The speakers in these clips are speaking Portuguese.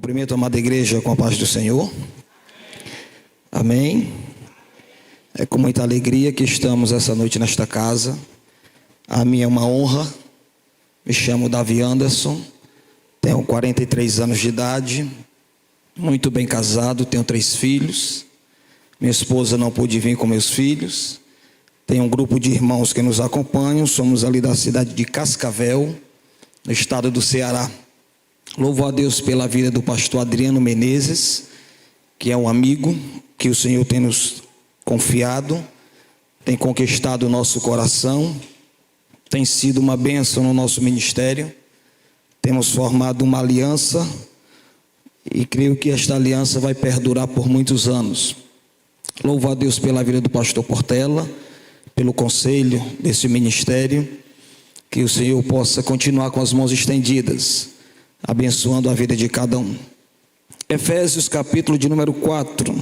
Cumprimento a amada igreja com a paz do Senhor. Amém. É com muita alegria que estamos essa noite nesta casa. A minha é uma honra. Me chamo Davi Anderson. Tenho 43 anos de idade. Muito bem casado. Tenho 3 filhos. Minha esposa não pôde vir com meus filhos. Tenho um grupo de irmãos que nos acompanham. Somos ali da cidade de Cascavel, no estado do Ceará. Louvo a Deus pela vida do pastor Adriano Menezes, que é um amigo que o Senhor tem nos confiado, tem conquistado o nosso coração, tem sido uma bênção no nosso ministério. Temos formado uma aliança e creio que esta aliança vai perdurar por muitos anos. Louvo a Deus pela vida do pastor Portela, pelo conselho desse ministério, que o Senhor possa continuar com as mãos estendidas, abençoando a vida de cada um. Efésios capítulo de número 4.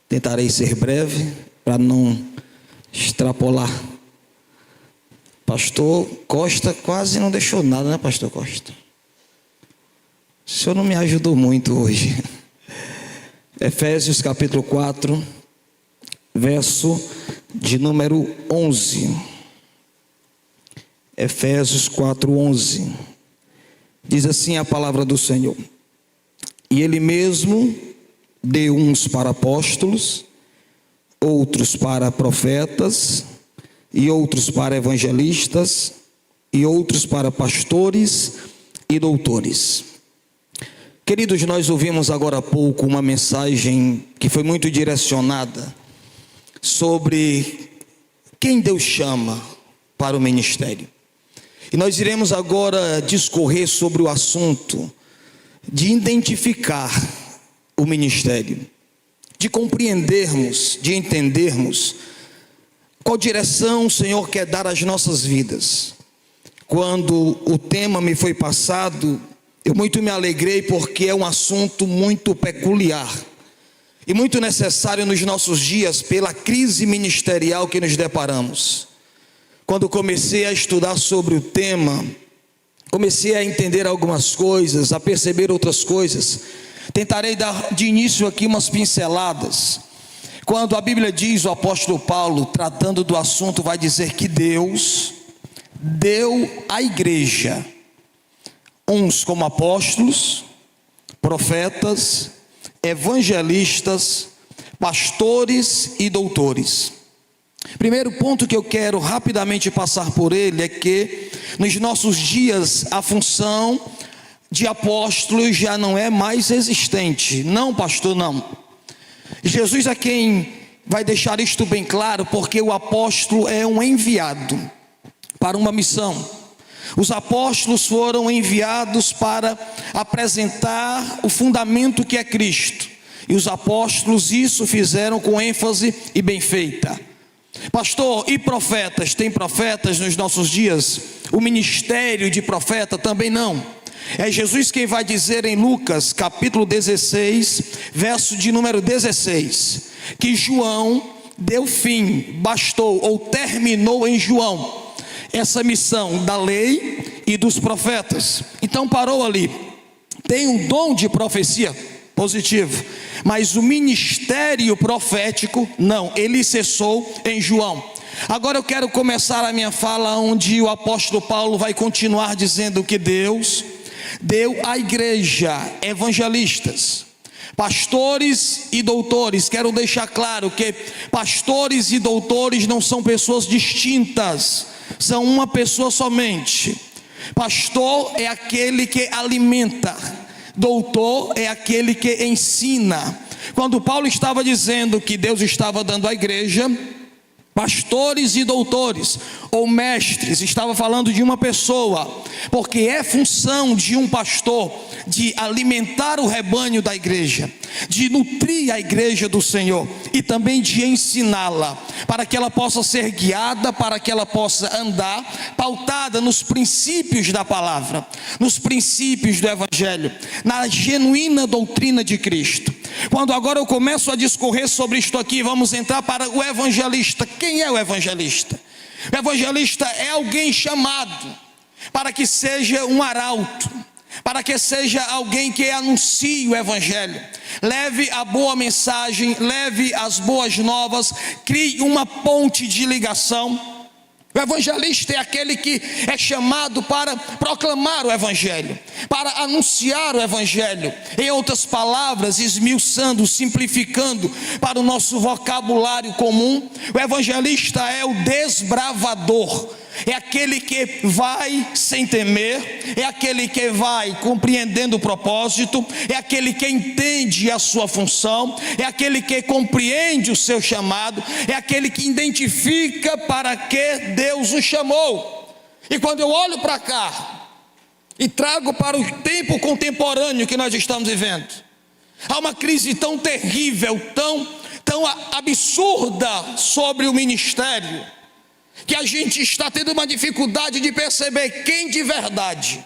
Tentarei ser breve para não extrapolar. Pastor Costa quase não deixou nada, né, pastor Costa? O senhor não me ajudou muito hoje. Efésios capítulo 4, verso de número 11. Efésios 4:11. Diz assim a palavra do Senhor: e Ele mesmo deu uns para apóstolos, outros para profetas, e outros para evangelistas, e outros para pastores e doutores. Queridos, nós ouvimos agora há pouco uma mensagem que foi muito direcionada sobre quem Deus chama para o ministério. E nós iremos agora discorrer sobre o assunto de identificar o ministério, de compreendermos, de entendermos qual direção o Senhor quer dar às nossas vidas. Quando o tema me foi passado, eu muito me alegrei, porque é um assunto muito peculiar e muito necessário nos nossos dias pela crise ministerial que nos deparamos. Quando comecei a estudar sobre o tema, comecei a entender algumas coisas, a perceber outras coisas. Tentarei dar de início aqui umas pinceladas. Quando a Bíblia diz, o apóstolo Paulo, tratando do assunto, vai dizer que Deus deu à igreja uns como apóstolos, profetas, evangelistas, pastores e doutores. Primeiro ponto que eu quero rapidamente passar por ele é que nos nossos dias a função de apóstolo já não é mais existente. Não, pastor, não. Jesus é quem vai deixar isto bem claro, porque o apóstolo é um enviado para uma missão. Os apóstolos foram enviados para apresentar o fundamento que é Cristo, e os apóstolos isso fizeram com ênfase e bem feita. Pastor, e profetas? Tem profetas nos nossos dias? O ministério de profeta também não. É Jesus quem vai dizer em Lucas capítulo 16, verso de número 16, que João deu fim, bastou ou terminou em João essa missão da lei e dos profetas. Então parou ali. Tem um dom de profecia positivo, mas o ministério profético não, ele cessou em João. Agora eu quero começar a minha fala onde o apóstolo Paulo vai continuar dizendo que Deus deu à igreja evangelistas, pastores e doutores. Quero deixar claro que pastores e doutores não são pessoas distintas, são uma pessoa somente. Pastor é aquele que alimenta, doutor é aquele que ensina. Quando Paulo estava dizendo que Deus estava dando à igreja pastores e doutores, ou mestres, estava falando de uma pessoa, porque é função de um pastor de alimentar o rebanho da igreja, de nutrir a igreja do Senhor e também de ensiná-la, para que ela possa ser guiada, para que ela possa andar pautada nos princípios da palavra, nos princípios do evangelho, na genuína doutrina de Cristo. Quando agora eu começo a discorrer sobre isto aqui, vamos entrar para o evangelista. Quem é o evangelista? O evangelista é alguém chamado para que seja um arauto, para que seja alguém que anuncie o evangelho, leve a boa mensagem, leve as boas novas, crie uma ponte de ligação. O evangelista é aquele que é chamado para proclamar o evangelho, para anunciar o evangelho. Em outras palavras, esmiuçando, simplificando para o nosso vocabulário comum, o evangelista é o desbravador. É aquele que vai sem temer, é aquele que vai compreendendo o propósito, é aquele que entende a sua função, é aquele que compreende o seu chamado, é aquele que identifica para que Deus o chamou. E quando eu olho para cá e trago para o tempo contemporâneo que nós estamos vivendo, há uma crise tão terrível, tão absurda sobre o ministério, que a gente está tendo uma dificuldade de perceber quem de verdade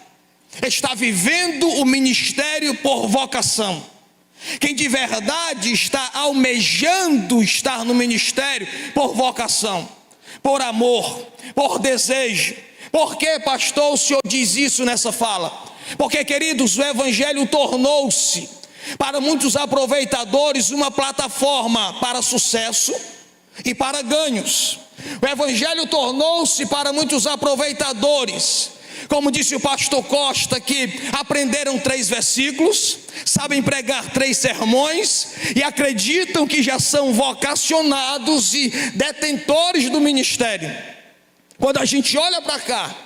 está vivendo o ministério por vocação, quem de verdade está almejando estar no ministério por vocação, por amor, por desejo. Por que, pastor, o senhor diz isso nessa fala? Porque, queridos, o evangelho tornou-se para muitos aproveitadores uma plataforma para sucesso e para ganhos. O evangelho tornou-se para muitos aproveitadores, como disse o pastor Costa, que aprenderam 3 versículos, sabem pregar 3 sermões e acreditam que já são vocacionados e detentores do ministério. Quando a gente olha para cá,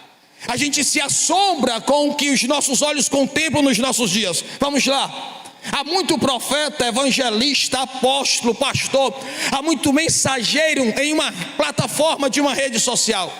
a gente se assombra com o que os nossos olhos contemplam nos nossos dias. Vamos lá. Há muito profeta, evangelista, apóstolo, pastor, há muito mensageiro em uma plataforma de uma rede social.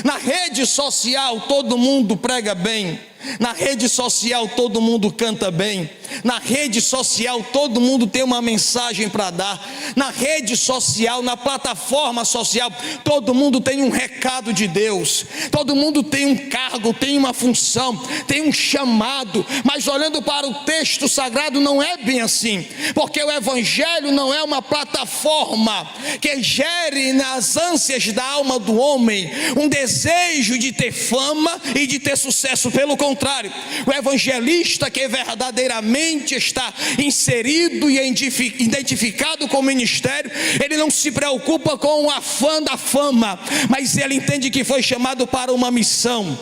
Na rede social todo mundo prega bem, na rede social todo mundo canta bem, na rede social todo mundo tem uma mensagem para dar, na rede social, na plataforma social, todo mundo tem um recado de Deus, todo mundo tem um cargo, tem uma função, tem um chamado. Mas olhando para o texto sagrado, não é bem assim, porque o evangelho não é uma plataforma que gere nas ânsias da alma do homem um desejo de ter fama e de ter sucesso. Pelo contrário, o evangelista que verdadeiramente está inserido e identificado com o ministério, ele não se preocupa com o afã da fama, mas ele entende que foi chamado para uma missão,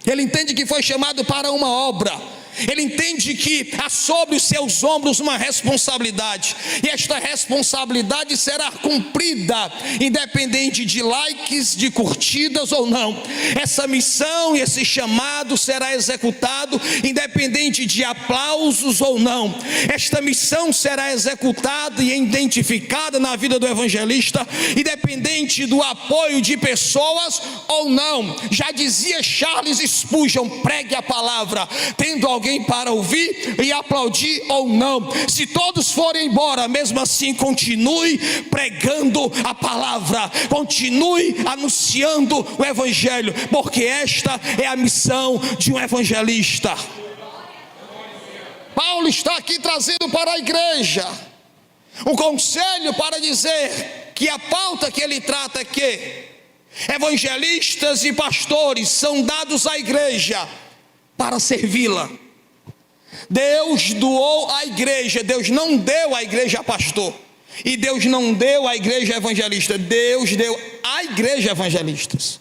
ele entende que foi chamado para uma obra. Ele entende que há sobre os seus ombros uma responsabilidade, e esta responsabilidade será cumprida, independente de likes, de curtidas ou não. Essa missão e esse chamado será executado, independente de aplausos ou não. Esta missão será executada e identificada na vida do evangelista, independente do apoio de pessoas ou não. Já dizia Charles Spurgeon: pregue a palavra, tendo alguém para ouvir e aplaudir ou não. Se todos forem embora, mesmo assim continue pregando a palavra, continue anunciando o evangelho, porque esta é a missão de um evangelista. Paulo está aqui trazendo para a igreja um conselho para dizer que a pauta que ele trata é que evangelistas e pastores são dados à igreja para servi-la. Deus doou a igreja, Deus não deu a igreja a pastor, e Deus não deu a igreja evangelista, Deus deu a igreja evangelistas.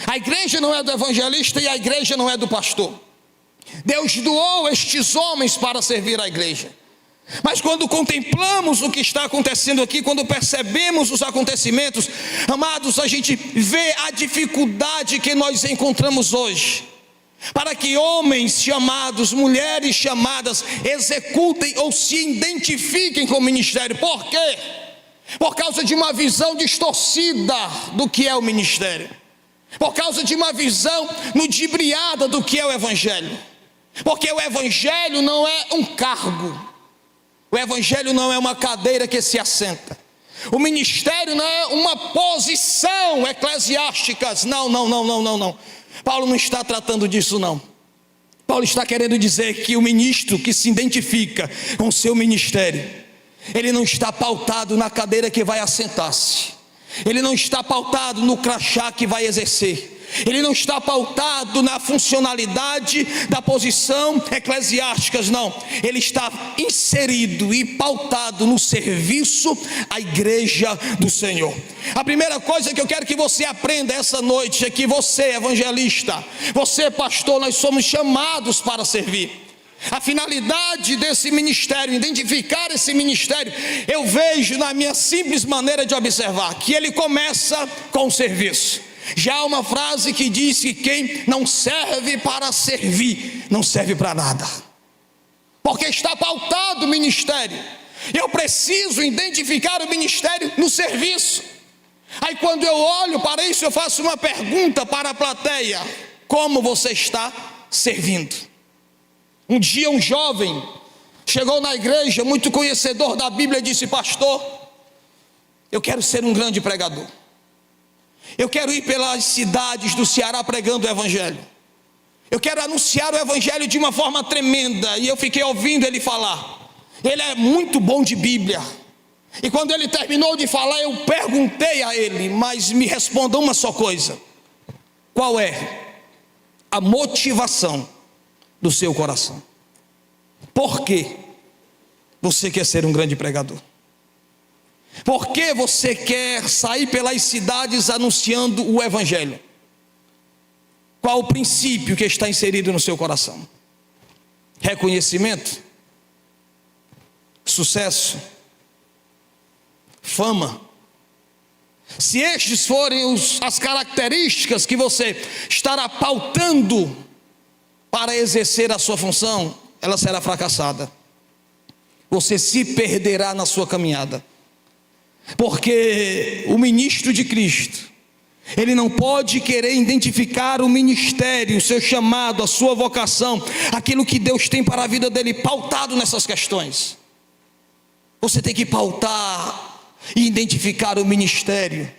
A igreja não é do evangelista e a igreja não é do pastor. Deus doou estes homens para servir a igreja. Mas quando contemplamos o que está acontecendo aqui, quando percebemos os acontecimentos, amados, a gente vê a dificuldade que nós encontramos hoje para que homens chamados, mulheres chamadas, executem ou se identifiquem com o ministério. Por quê? Por causa de uma visão distorcida do que é o ministério, por causa de uma visão ludibriada do que é o evangelho. Porque o evangelho não é um cargo, o evangelho não é uma cadeira que se assenta, o ministério não é uma posição eclesiástica. Não. Paulo não está tratando disso, não. Paulo está querendo dizer que o ministro que se identifica com o seu ministério, ele não está pautado na cadeira que vai assentar-se, ele não está pautado no crachá que vai exercer, Ele não está pautado na funcionalidade da posição eclesiástica, não. Ele está inserido e pautado no serviço à igreja do Senhor. A primeira coisa que eu quero que você aprenda essa noite é que você, evangelista, você, pastor, nós somos chamados para servir. A finalidade desse ministério, identificar esse ministério, eu vejo na minha simples maneira de observar, que ele começa com o serviço. Já há uma frase que diz que quem não serve para servir, não serve para nada, porque está pautado o ministério. Eu preciso identificar o ministério no serviço. Aí quando eu olho para isso, eu faço uma pergunta para a plateia: como você está servindo? Um dia um jovem chegou na igreja, muito conhecedor da Bíblia, e disse: pastor, eu quero ser um grande pregador. Eu quero ir pelas cidades do Ceará pregando o evangelho. Eu quero anunciar o evangelho de uma forma tremenda. E eu fiquei ouvindo ele falar. Ele é muito bom de Bíblia. E quando ele terminou de falar, eu perguntei a ele: mas me responda uma só coisa: qual é a motivação do seu coração? Por que você quer ser um grande pregador? Por que você quer sair pelas cidades anunciando o evangelho? Qual o princípio que está inserido no seu coração? Reconhecimento? Sucesso? Fama? Se estes forem as características que você estará pautando para exercer a sua função, ela será fracassada. Você se perderá na sua caminhada. Porque o ministro de Cristo, ele não pode querer identificar o ministério, o seu chamado, a sua vocação, aquilo que Deus tem para a vida dele, pautado nessas questões. Você tem que pautar e identificar o ministério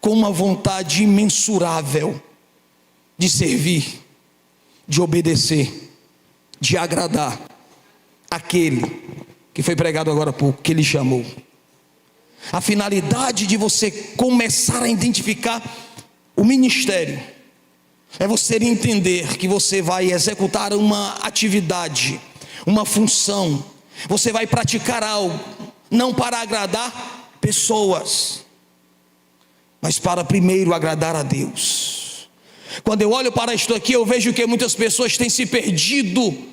com uma vontade imensurável de servir, de obedecer, de agradar aquele que foi pregado agora há pouco, que ele chamou. A finalidade de você começar a identificar o ministério é você entender que você vai executar uma atividade, uma função. Você vai praticar algo, não para agradar pessoas, mas para primeiro agradar a Deus. Quando eu olho para isto aqui, eu vejo que muitas pessoas têm se perdido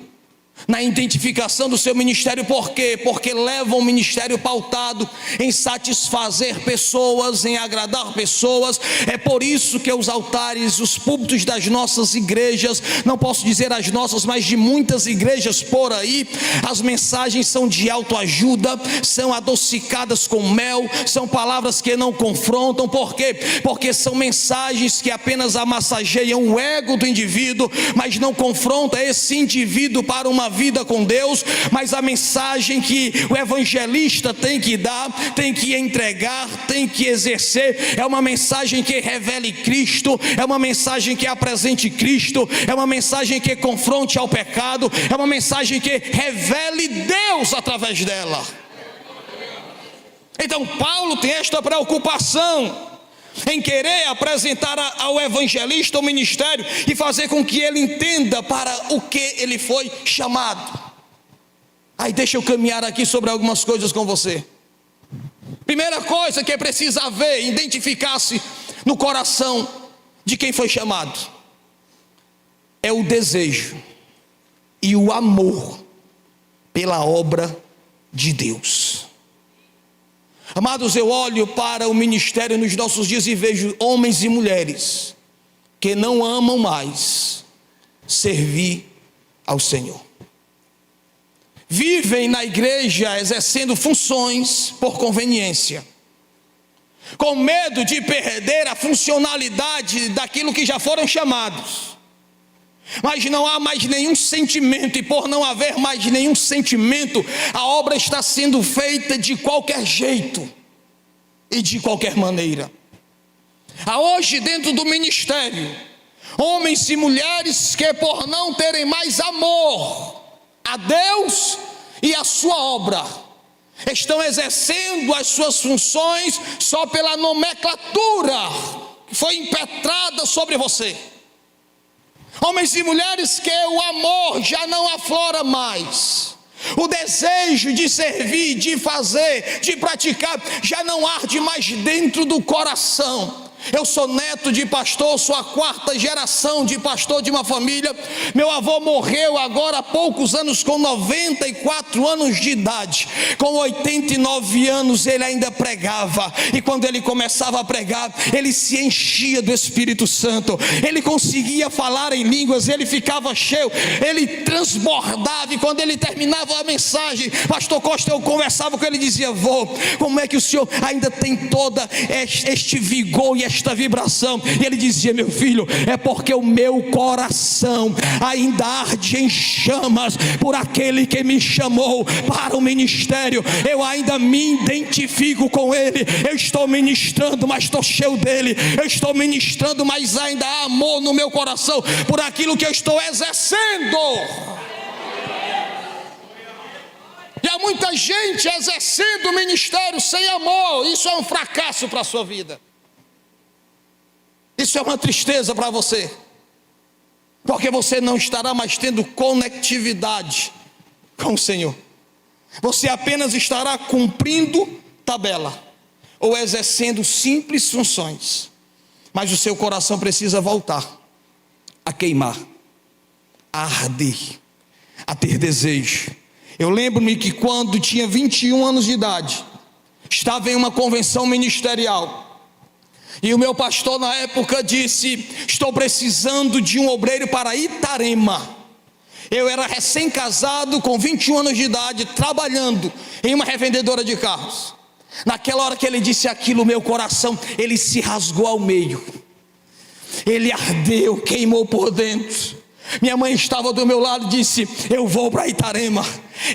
na identificação do seu ministério. Por quê? Porque levam o ministério pautado em satisfazer pessoas, em agradar pessoas. É por isso que os altares, os púlpitos das nossas igrejas, não posso dizer as nossas, mas de muitas igrejas por aí, as mensagens são de autoajuda, são adocicadas com mel, são palavras que não confrontam. Por quê? Porque são mensagens que apenas amassageiam o ego do indivíduo, mas não confronta esse indivíduo para uma vida com Deus. Mas a mensagem que o evangelista tem que dar, tem que entregar, tem que exercer, é uma mensagem que revele Cristo, é uma mensagem que apresente Cristo, é uma mensagem que confronte ao pecado, é uma mensagem que revele Deus através dela. Então Paulo tem esta preocupação em querer apresentar ao evangelista o ministério e fazer com que ele entenda para o que ele foi chamado. Aí deixa eu caminhar aqui sobre algumas coisas com você. Primeira coisa que precisa haver, identificar-se no coração de quem foi chamado, é o desejo e o amor pela obra de Deus. Amados, eu olho para o ministério nos nossos dias e vejo homens e mulheres que não amam mais servir ao Senhor. Vivem na igreja exercendo funções por conveniência, com medo de perder a funcionalidade daquilo que já foram chamados. Mas não há mais nenhum sentimento, e por não haver mais nenhum sentimento, a obra está sendo feita de qualquer jeito e de qualquer maneira. Há hoje dentro do ministério homens e mulheres que, por não terem mais amor a Deus e a sua obra, estão exercendo as suas funções só pela nomenclatura que foi impetrada sobre você. Homens e mulheres que o amor já não aflora mais. O desejo de servir, de fazer, de praticar, já não arde mais dentro do coração. Eu sou neto de pastor, sou a 4ª geração de pastor de uma família. Meu avô morreu agora há poucos anos com 94 anos de idade. Com 89 anos ele ainda pregava. E quando ele começava a pregar, ele se enchia do Espírito Santo. Ele conseguia falar em línguas, ele ficava cheio, ele transbordava. E quando ele terminava a mensagem, pastor Costa, eu conversava com ele e dizia: vô, como é que o senhor ainda tem todo este vigor e esta vibração? E ele dizia: meu filho, é porque o meu coração ainda arde em chamas por aquele que me chamou para o ministério. Eu ainda me identifico com ele. Eu estou ministrando, mas estou cheio dele. Eu estou ministrando, mas ainda há amor no meu coração por aquilo que eu estou exercendo. E há muita gente exercendo o ministério sem amor. Isso é um fracasso para a sua vida. Isso é uma tristeza para você, porque você não estará mais tendo conectividade com o Senhor. Você apenas estará cumprindo tabela ou exercendo simples funções, mas o seu coração precisa voltar a queimar, a arder, a ter desejo. Eu lembro-me que quando tinha 21 anos de idade, estava em uma convenção ministerial. E o meu pastor na época disse: estou precisando de um obreiro para Itarema. Eu era recém-casado, com 21 anos de idade, trabalhando em uma revendedora de carros. Naquela hora que ele disse aquilo, meu coração, ele se rasgou ao meio. Ele ardeu, queimou por dentro. Minha mãe estava do meu lado e disse: eu vou para Itarema.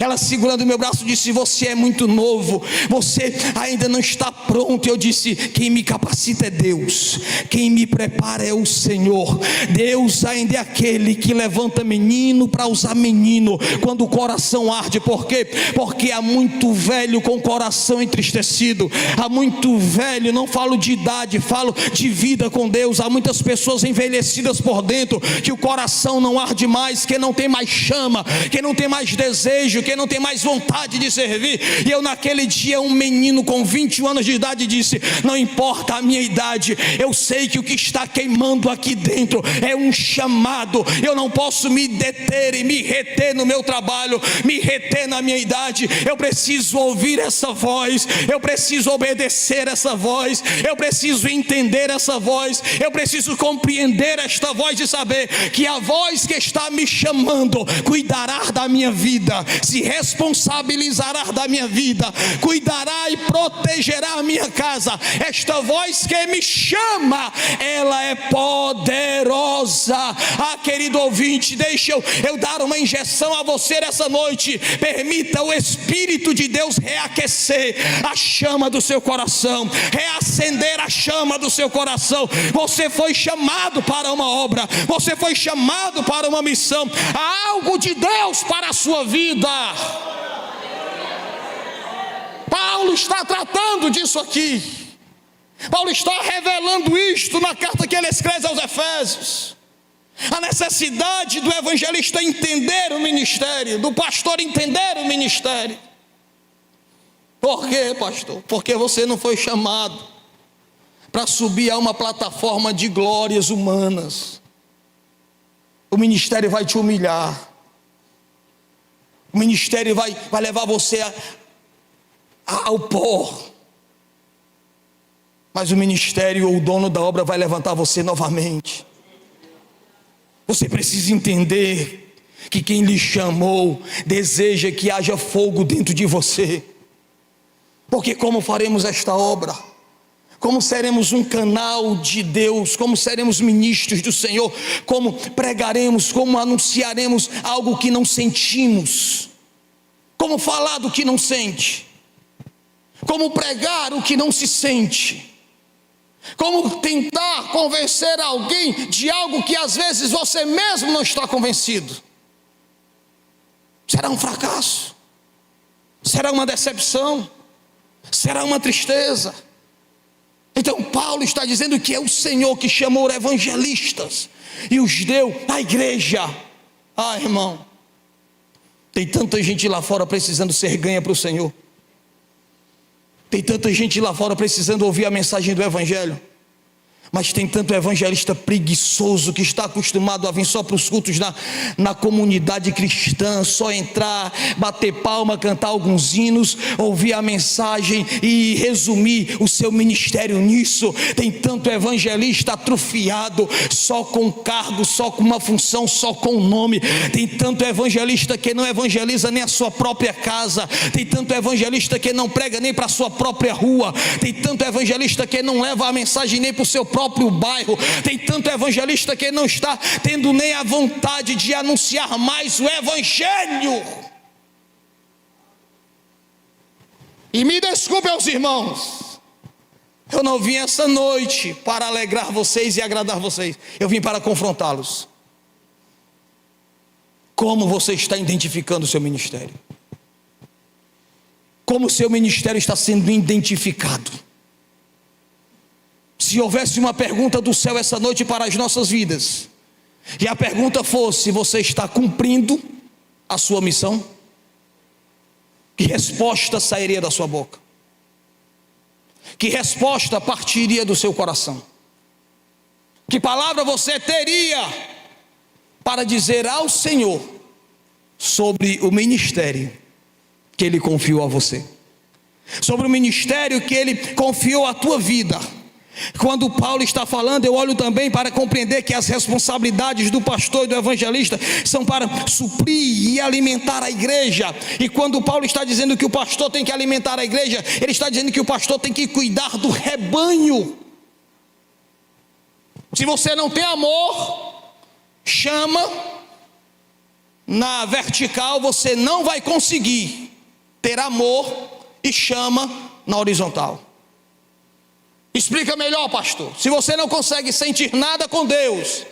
Ela, segurando meu braço, disse: você é muito novo, você ainda não está pronto. Eu disse: quem me capacita é Deus, quem me prepara é o Senhor. Deus ainda é aquele que levanta menino para usar menino quando o coração arde. Por quê? Porque há muito velho com o coração entristecido. Há muito velho, não falo de idade, falo de vida com Deus. Há muitas pessoas envelhecidas por dentro, que o coração não arde mais, que não tem mais chama, que não tem mais desejo, que não tem mais vontade de servir. E eu naquele dia, um menino com 21 anos de idade, disse: não importa a minha idade, eu sei que o que está queimando aqui dentro é um chamado. Eu não posso me deter e me reter no meu trabalho, me reter na minha idade. Eu preciso ouvir essa voz, eu preciso obedecer essa voz, eu preciso entender essa voz, eu preciso compreender esta voz e saber que a voz que está me chamando cuidará da minha vida, se responsabilizará da minha vida, cuidará e protegerá a minha casa. Esta voz que me chama, ela é poderosa. Querido ouvinte, deixa eu dar uma injeção a você essa noite. Permita o Espírito de Deus reaquecer a chama do seu coração, reacender a chama do seu coração. Você foi chamado para uma obra, você foi chamado para uma missão. Há algo de Deus para a sua vida. Paulo está tratando disso aqui. Paulo está revelando isto na carta que ele escreve aos Efésios. A necessidade do evangelista entender o ministério, do pastor entender o ministério. Por quê, pastor? Porque você não foi chamado para subir a uma plataforma de glórias humanas. O ministério vai te humilhar. O ministério vai levar você ao pó. Mas o ministério ou o dono da obra vai levantar você novamente. Você precisa entender que quem lhe chamou deseja que haja fogo dentro de você. Porque como faremos esta obra? Como seremos um canal de Deus? Como seremos ministros do Senhor? Como pregaremos? Como anunciaremos algo que não sentimos? Como falar do que não sente? Como pregar o que não se sente? Como tentar convencer alguém de algo que às vezes você mesmo não está convencido? Será um fracasso? Será uma decepção? Será uma tristeza? Então Paulo está dizendo que é o Senhor que chamou evangelistas e os deu à igreja. Ah, irmão, tem tanta gente lá fora precisando ser ganha para o Senhor. Tem tanta gente lá fora precisando ouvir a mensagem do evangelho. Mas tem tanto evangelista preguiçoso que está acostumado a vir só para os cultos na comunidade cristã, só entrar, bater palma, cantar alguns hinos, ouvir a mensagem e resumir o seu ministério nisso. Tem tanto evangelista atrofiado, só com cargo, só com uma função, só com um nome. Tem tanto evangelista que não evangeliza nem a sua própria casa. Tem tanto evangelista que não prega nem para a sua própria rua. Tem tanto evangelista que não leva a mensagem nem para o seu próprio bairro. Tem tanto evangelista que não está tendo nem a vontade de anunciar mais o evangelho. E me desculpe aos irmãos, eu não vim essa noite para alegrar vocês e agradar vocês, eu vim para confrontá-los. Como você está identificando o seu ministério? Como o seu ministério está sendo identificado? Se houvesse uma pergunta do céu essa noite para as nossas vidas, e a pergunta fosse: você está cumprindo a sua missão? Que resposta sairia da sua boca? Que resposta partiria do seu coração? Que palavra você teria para dizer ao Senhor sobre o ministério que Ele confiou a você? Sobre o ministério que Ele confiou à tua vida? Quando Paulo está falando, eu olho também para compreender que as responsabilidades do pastor e do evangelista são para suprir e alimentar a igreja. E quando Paulo está dizendo que o pastor tem que alimentar a igreja, ele está dizendo que o pastor tem que cuidar do rebanho. Se você não tem amor, chama na vertical, você não vai conseguir ter amor e chama na horizontal. Explica melhor, pastor. Se você não consegue sentir nada com Deus,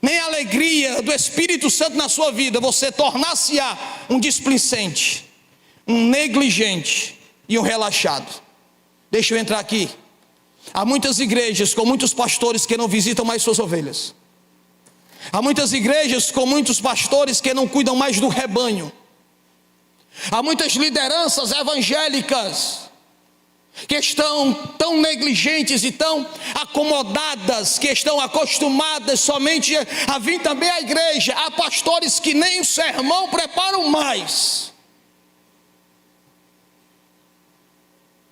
nem a alegria do Espírito Santo na sua vida, você tornar-se-á um displicente, um negligente e um relaxado. Deixa eu entrar aqui. Há muitas igrejas com muitos pastores que não visitam mais suas ovelhas. Há muitas igrejas com muitos pastores que não cuidam mais do rebanho. Há muitas lideranças evangélicas que estão tão negligentes e tão acomodadas, que estão acostumadas somente a vir também à igreja. Há pastores que nem o sermão preparam mais.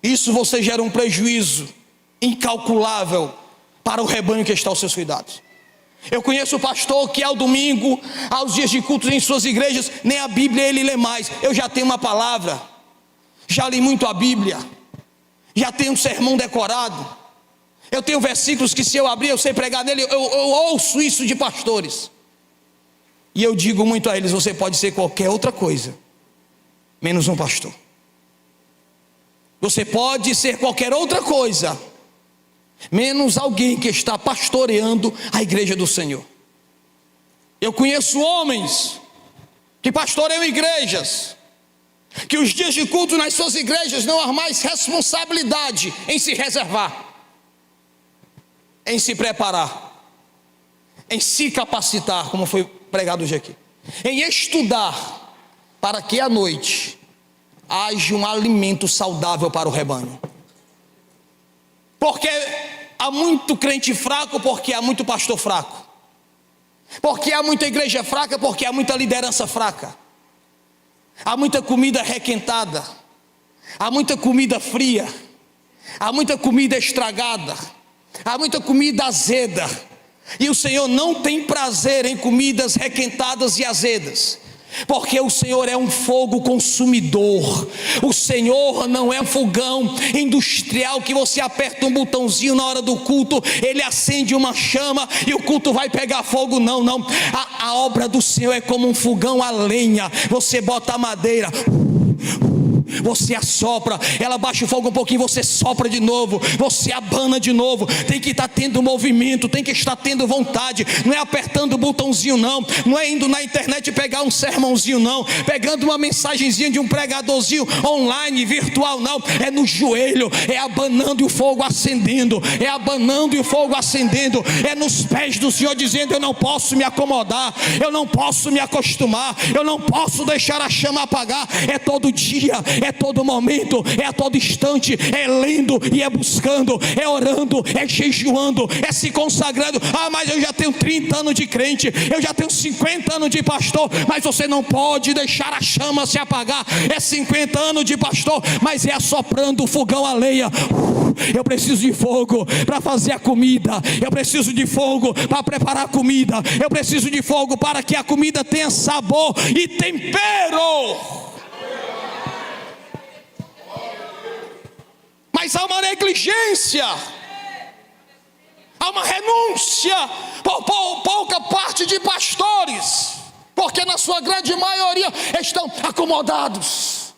Isso você gera um prejuízo incalculável para o rebanho que está aos seus cuidados. Eu conheço o pastor que ao domingo, aos dias de culto em suas igrejas, nem a Bíblia ele lê mais. Eu já tenho uma palavra, já li muito a Bíblia, já tenho um sermão decorado, eu tenho versículos que se eu abrir eu sei pregar nele. Eu ouço isso de pastores, e eu digo muito a eles: você pode ser qualquer outra coisa menos um pastor. Você pode ser qualquer outra coisa menos alguém que está pastoreando a igreja do Senhor. Eu conheço homens que pastoreiam igrejas, que os dias de culto nas suas igrejas não há mais responsabilidade em se reservar, em se preparar, em se capacitar, como foi pregado hoje aqui, em estudar, para que à noite haja um alimento saudável para o rebanho. Porque há muito crente fraco, porque há muito pastor fraco. Porque há muita igreja fraca, porque há muita liderança fraca. Há muita comida requentada, há muita comida fria, há muita comida estragada, há muita comida azeda. E o Senhor não tem prazer em comidas requentadas e azedas, porque o Senhor é um fogo consumidor. O Senhor não é um fogão industrial que você aperta um botãozinho na hora do culto, ele acende uma chama e o culto vai pegar fogo. Não, não. A obra do Senhor é como um fogão a lenha. Você bota a madeira, você assopra. Ela baixa o fogo um pouquinho, você sopra de novo, você abana de novo. Tem que estar tendo movimento, tem que estar tendo vontade. Não é apertando o botãozinho não, não é indo na internet pegar um sermãozinho não, pegando uma mensagenzinha de um pregadorzinho online, virtual não. É no joelho, é abanando e o fogo acendendo, é abanando e o fogo acendendo, é nos pés do Senhor dizendo: eu não posso me acomodar, eu não posso me acostumar, eu não posso deixar a chama apagar. É todo dia, é todo momento, é a todo instante, é lendo e é buscando, é orando, é jejuando, é se consagrando. Ah, mas eu já tenho 30 anos de crente, eu já tenho 50 anos de pastor. Mas você não pode deixar a chama se apagar. É 50 anos de pastor, mas é assoprando o fogão a lenha. Eu preciso de fogo para fazer a comida, eu preciso de fogo para preparar a comida, eu preciso de fogo para que a comida tenha sabor e tempero. Mas há uma negligência, há uma renúncia por pouca parte de pastores, porque na sua grande maioria estão acomodados,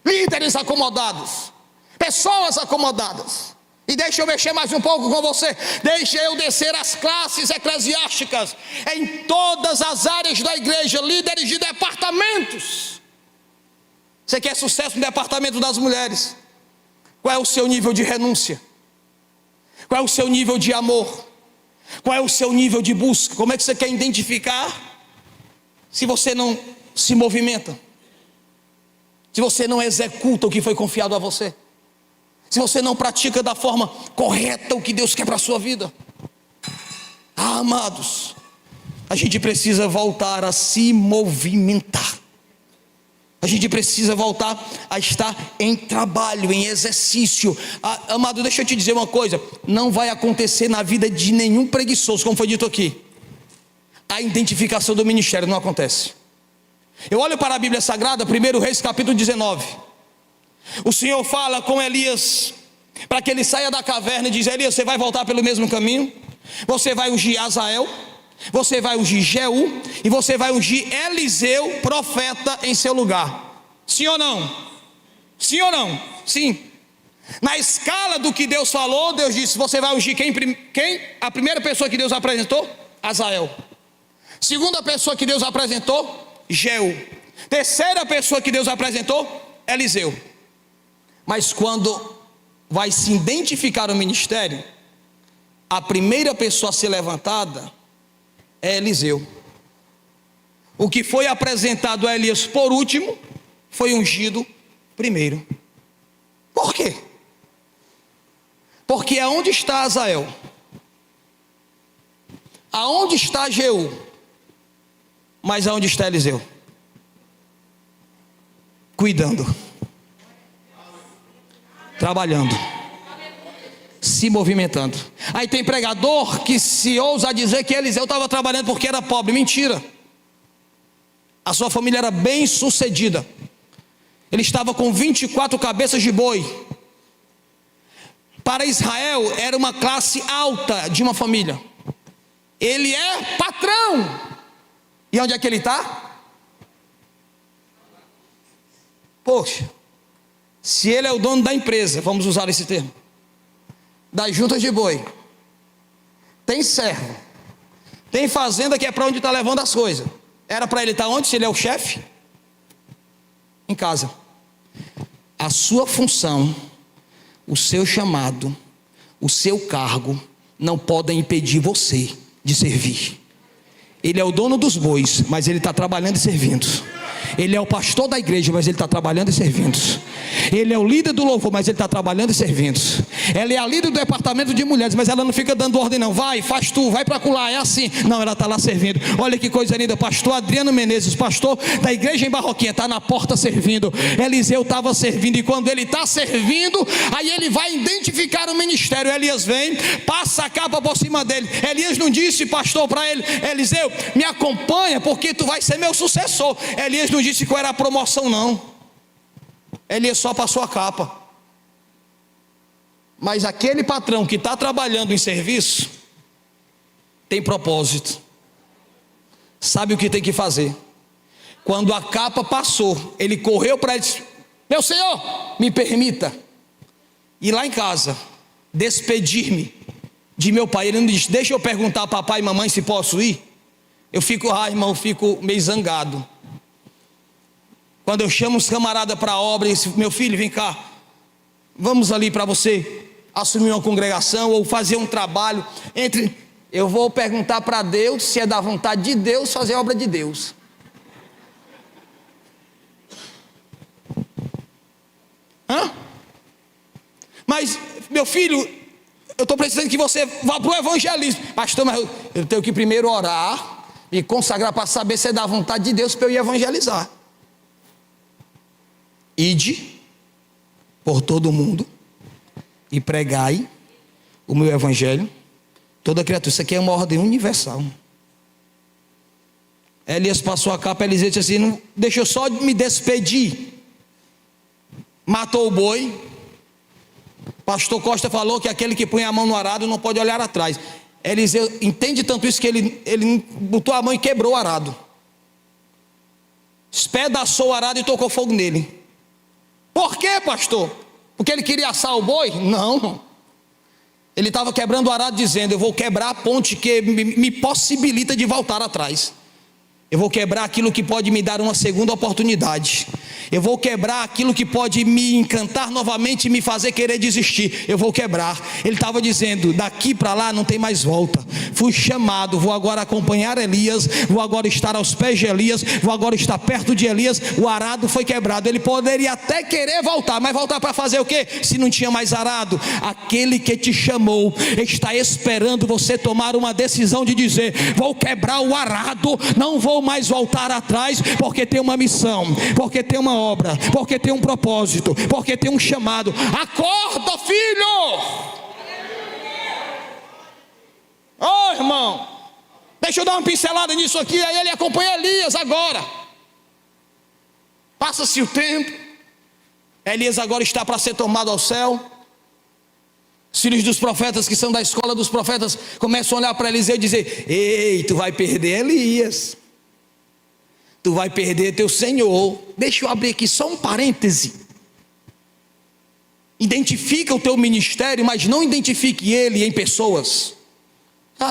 líderes acomodados, pessoas acomodadas. E deixa eu mexer mais um pouco com você, deixa eu descer as classes eclesiásticas, em todas as áreas da igreja, líderes de departamentos. Você quer sucesso no departamento das mulheres? Qual é o seu nível de renúncia? Qual é o seu nível de amor? Qual é o seu nível de busca? Como é que você quer identificar se você não se movimenta? Se você não executa o que foi confiado a você? Se você não pratica da forma correta o que Deus quer para a sua vida? Ah, amados, a gente precisa voltar a se movimentar. A gente precisa voltar a estar em trabalho, em exercício. Ah, amado, deixa eu te dizer uma coisa: não vai acontecer na vida de nenhum preguiçoso, como foi dito aqui. A identificação do ministério não acontece. Eu olho para a Bíblia Sagrada, 1 Reis capítulo 19. O Senhor fala com Elias, para que ele saia da caverna, e diz: Elias, você vai voltar pelo mesmo caminho, você vai ungir Azael, você vai ungir Jeú, e você vai ungir Eliseu, profeta, em seu lugar. Sim ou não? Sim ou não? Sim. Na escala do que Deus falou, Deus disse: você vai ungir quem? A primeira pessoa que Deus apresentou? Azael. Segunda pessoa que Deus apresentou? Jeú. Terceira pessoa que Deus apresentou? Eliseu. Mas quando vai se identificar o ministério, a primeira pessoa a ser levantada é Eliseu. O que foi apresentado a Elias por último foi ungido primeiro. Por quê? Porque aonde está Azael? Aonde está Jeú? Mas aonde está Eliseu? Cuidando, trabalhando, se movimentando. Aí tem pregador que se ousa dizer que Eliseu estava trabalhando porque era pobre. Mentira. A sua família era bem sucedida. Ele estava com 24 cabeças de boi. Para Israel era uma classe alta de uma família. Ele é patrão. E onde é que ele está? Poxa, se ele é o dono da empresa, vamos usar esse termo, das juntas de boi, tem servo, tem fazenda que é para onde está levando as coisas, era para ele estar onde, se ele é o chefe? Em casa. A sua função, o seu chamado, o seu cargo não podem impedir você de servir. Ele é o dono dos bois, mas ele está trabalhando e servindo. Ele é o pastor da igreja, mas ele está trabalhando e servindo. Ele é o líder do louvor, mas ele está trabalhando e servindo. Ela é a líder do departamento de mulheres, mas ela não fica dando ordem não. Vai, faz tu, vai para lá, é assim. Não, ela está lá servindo. Olha que coisa linda. Pastor Adriano Menezes, pastor da igreja em Barroquinha, está na porta servindo. Eliseu estava servindo, e quando ele está servindo, aí ele vai identificar o ministério. Elias vem, passa a capa por cima dele. Elias não disse, pastor, para ele: Eliseu, me acompanha porque tu vai ser meu sucessor. Elias não disse qual era a promoção não. Elias só passou a capa. Mas aquele patrão que está trabalhando em serviço tem propósito, sabe o que tem que fazer. Quando a capa passou, ele correu para ele, Meu Senhor, me permita ir lá em casa, despedir-me de meu pai. Ele não diz, deixa eu perguntar a papai e mamãe se posso ir. Eu fico, irmão, eu fico meio zangado. Quando eu chamo os camaradas para a obra e digo, meu filho, vem cá, vamos ali para você assumir uma congregação ou fazer um trabalho. Eu vou perguntar para Deus se é da vontade de Deus fazer a obra de Deus. Mas, meu filho, eu estou precisando que você vá para o evangelismo. Pastor, mas eu tenho que primeiro orar e consagrar para saber se é da vontade de Deus para eu ir evangelizar. Ide por todo mundo e pregai o meu evangelho. Toda criatura, isso aqui é uma ordem universal. Elias passou a capa, Eliseu disse assim, não, deixa eu só me despedir. Matou o boi. Pastor Costa falou que aquele que põe a mão no arado não pode olhar atrás. Eliseu entende tanto isso que ele botou a mão e quebrou o arado. Espedaçou o arado e tocou fogo nele. Por quê, pastor? Porque ele queria assar o boi? Não. Ele estava quebrando o arado dizendo, eu vou quebrar a ponte que me possibilita de voltar atrás. Eu vou quebrar aquilo que pode me dar uma segunda oportunidade. Eu vou quebrar aquilo que pode me encantar novamente e me fazer querer desistir. Eu vou quebrar. Ele estava dizendo, daqui para lá não tem mais volta. Fui chamado, vou agora acompanhar Elias, vou agora estar aos pés de Elias, vou agora estar perto de Elias. O arado foi quebrado. Ele poderia até querer voltar, mas voltar para fazer o quê? Se não tinha mais arado. Aquele que te chamou está esperando você tomar uma decisão de dizer, vou quebrar o arado, não vou mais voltar atrás, porque tem uma missão, porque tem uma obra, porque tem um propósito, porque tem um chamado. Acorda, filho! Oh, irmão, deixa eu dar uma pincelada nisso aqui. Aí ele acompanha Elias agora. Passa-se o tempo. Elias agora está para ser tomado ao céu. Os filhos dos profetas, que são da escola dos profetas, começam a olhar para Eliseu e dizer, ei, tu vai perder Elias, tu vai perder teu Senhor. Deixa eu abrir aqui só um parêntese. Identifica o teu ministério, mas não identifique ele em pessoas.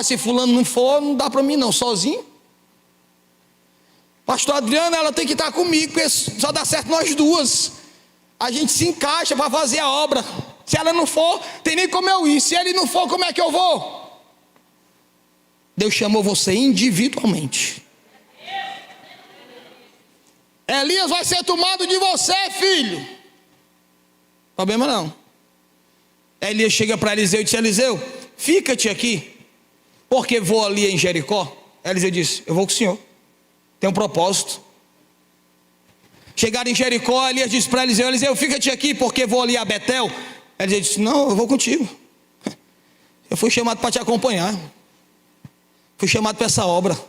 Se fulano não for, não dá para mim não, sozinho. Pastor Adriana, ela tem que estar comigo, porque só dá certo nós duas. A gente se encaixa para fazer a obra. Se ela não for, tem nem como eu ir. Se ele não for, como é que eu vou? Deus chamou você individualmente. Elias vai ser tomado de você, filho. Problema não. Elias chega para Eliseu e diz, Eliseu, fica-te aqui, porque vou ali em Jericó. Eliseu disse, eu vou com o senhor, tem um propósito. Chegaram em Jericó, Elias disse para Eliseu, Eliseu, fica-te aqui, porque vou ali a Betel. Eliseu disse, não, eu vou contigo. Eu fui chamado para te acompanhar. Fui chamado para essa obra,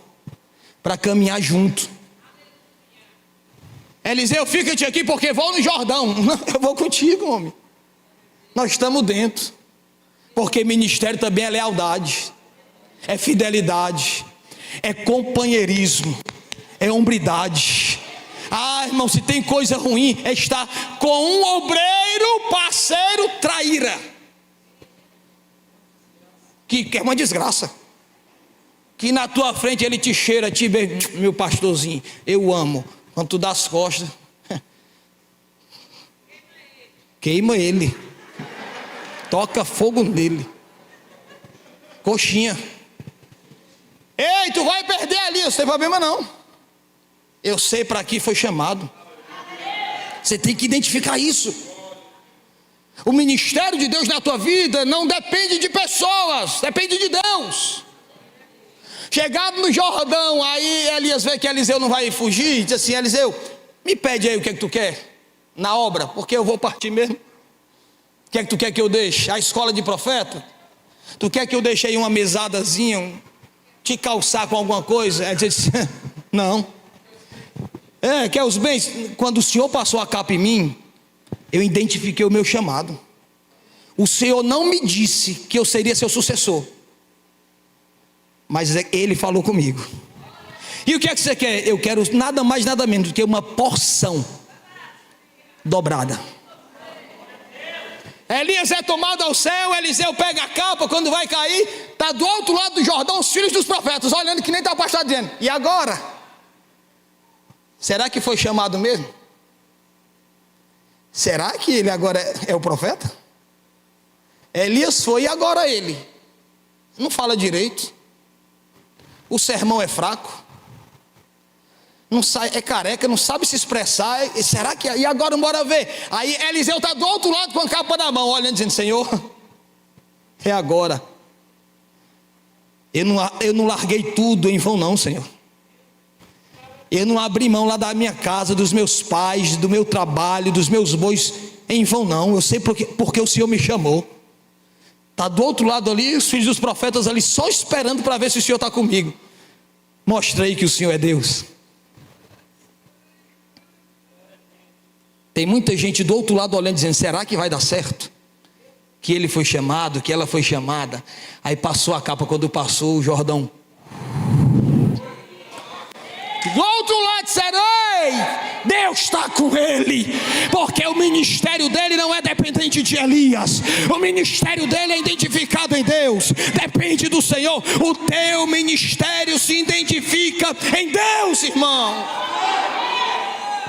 para caminhar junto. Eliseu, fica-te aqui porque vou no Jordão. Não, eu vou contigo, homem. Nós estamos dentro. Porque ministério também é lealdade, é fidelidade, é companheirismo, é hombridade. Irmão, se tem coisa ruim, é estar com um obreiro, parceiro, traíra, que é uma desgraça. Que na tua frente ele te cheira, meu pastorzinho, eu amo. Quando tu dá as costas, queima ele, toca fogo nele, coxinha. Ei, tu vai perder ali, não tem problema não. Eu sei para que foi chamado. Você tem que identificar isso. O ministério de Deus na tua vida não depende de pessoas, depende de Deus. Chegado no Jordão, aí Elias vê que Eliseu não vai fugir, diz assim, Eliseu, me pede aí o que é que tu quer na obra, porque eu vou partir mesmo. O que é que tu quer que eu deixe? A escola de profeta? Tu quer que eu deixe aí uma mesadazinha, te calçar com alguma coisa? Ele disse, não. Quer os bens? Quando o Senhor passou a capa em mim, eu identifiquei o meu chamado. O Senhor não me disse que eu seria seu sucessor, mas Ele falou comigo. E o que é que você quer? Eu quero nada mais, nada menos do que uma porção dobrada. Elias é tomado ao céu, Eliseu pega a capa, quando vai cair, está do outro lado do Jordão, os filhos dos profetas, olhando que nem está o pastor dizendo, e agora? Será que foi chamado mesmo? Será que ele agora é o profeta? Elias foi e agora ele? Não fala direito, o sermão é fraco, não sai, é careca, não sabe se expressar. Será que, e agora bora ver? Aí Eliseu está do outro lado com a capa na mão, olhando, dizendo, Senhor, é agora. Eu não larguei tudo em vão não, Senhor. Eu não abri mão lá da minha casa, dos meus pais, do meu trabalho, dos meus bois em vão não. Eu sei porque o Senhor me chamou. Está do outro lado ali, os filhos dos profetas ali, só esperando para ver se o Senhor está comigo. Mostra aí que o Senhor é Deus. Tem muita gente do outro lado olhando, dizendo, será que vai dar certo? Que ele foi chamado, que ela foi chamada. Aí passou a capa, quando passou o Jordão. Do outro lado disseram, ei, Deus está com ele, porque o ministério dele não é dependente de Elias, o ministério dele é identificado em Deus, depende do Senhor. O teu ministério se identifica em Deus, irmão.